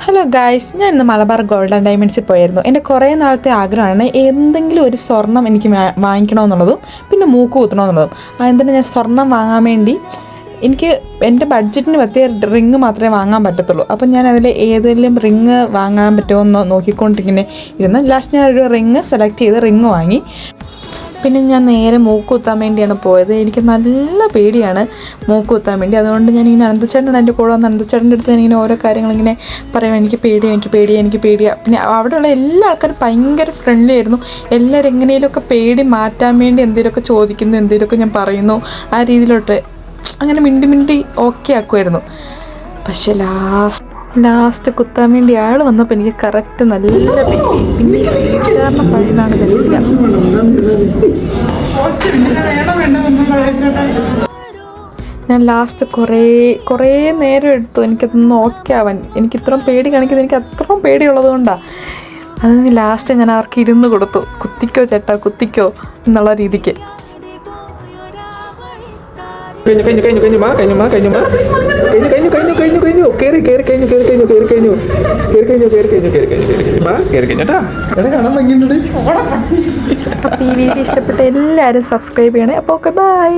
Hello guys, ഞാൻ ഇന്ന് Malabar golden ഡയമണ്ട്സിൽ പോയിരുന്നു. എൻ്റെ കുറേ നാളത്തെ ആഗ്രഹമാണ് എന്തെങ്കിലും ഒരു സ്വർണം എനിക്ക് വാങ്ങിക്കണമെന്നുള്ളതും പിന്നെ മൂക്ക് കുത്തണമെന്നുള്ളതും. എന്തിനാണ് ഞാൻ സ്വർണം വാങ്ങാൻ വേണ്ടി എനിക്ക് എൻ്റെ ബഡ്ജറ്റിന് പറ്റിയ റിങ് മാത്രമേ വാങ്ങാൻ പറ്റത്തുള്ളൂ. അപ്പം ഞാൻ അതിൽ ഏതെങ്കിലും റിങ് വാങ്ങാൻ പറ്റുമോ എന്ന് നോക്കിക്കൊണ്ടിങ്ങനെ ഇരുന്ന് ലാസ്റ്റ് ഞാൻ ഒരു റിങ് സെലക്ട് ചെയ്ത് റിങ് വാങ്ങി. പിന്നെ ഞാൻ നേരെ മൂക്ക് കുത്താൻ വേണ്ടിയാണ് പോയത്. എനിക്ക് നല്ല പേടിയാണ് മൂക്ക് കുത്താൻ വേണ്ടി. അതുകൊണ്ട് ഞാനിങ്ങനെ അനന്തച്ചേട്ടനാണ് എൻ്റെ കൂടെ വന്ന് അനന്തച്ചേട്ടൻ്റെ അടുത്ത് ഞാനിങ്ങനെ ഓരോ കാര്യങ്ങളിങ്ങനെ പറയും, എനിക്ക് പേടിയാണ്. പിന്നെ അവിടെയുള്ള എല്ലാ ആൾക്കാരും ഭയങ്കര ഫ്രണ്ട്ലി ആയിരുന്നു. എല്ലാവരും എങ്ങനെയൊക്കെ പേടി മാറ്റാൻ വേണ്ടി എന്തെങ്കിലുമൊക്കെ ചോദിക്കുന്നു, എന്തെങ്കിലുമൊക്കെ ഞാൻ പറയുന്നു, ആ രീതിയിലോട്ട് അങ്ങനെ മിണ്ടി ഓക്കെ ആക്കുമായിരുന്നു. പക്ഷെ ലാസ്റ്റ് കുത്താൻ വേണ്ടി ആൾ വന്നപ്പോൾ എനിക്ക് കറക്റ്റ് നല്ല പേടി. പിന്നെ കാരണം പഴുതാണ് കഴിയില്ല. ഞാൻ ലാസ്റ്റ് കുറേ നേരം എടുത്തു എനിക്കതൊന്ന് ഓക്കെ ആവാൻ. എനിക്ക് ഇത്രയും പേടി കാണിക്കുന്നത് എനിക്ക് അത്രയും പേടിയുള്ളത് കൊണ്ടാണ്. അതിന് ലാസ്റ്റ് ഞാൻ അവർക്ക് ഇരുന്ന് കൊടുത്തു, കുത്തിക്കോ ചേട്ടാ കുത്തിക്കോ എന്നുള്ള രീതിക്ക്. അപ്പോൾ ഈ വീഡിയോ ഇഷ്ടപ്പെട്ട എല്ലാവരും സബ്സ്ക്രൈബ് ചെയ്യണേ. അപ്പോൾ ഓക്കെ, ബൈ.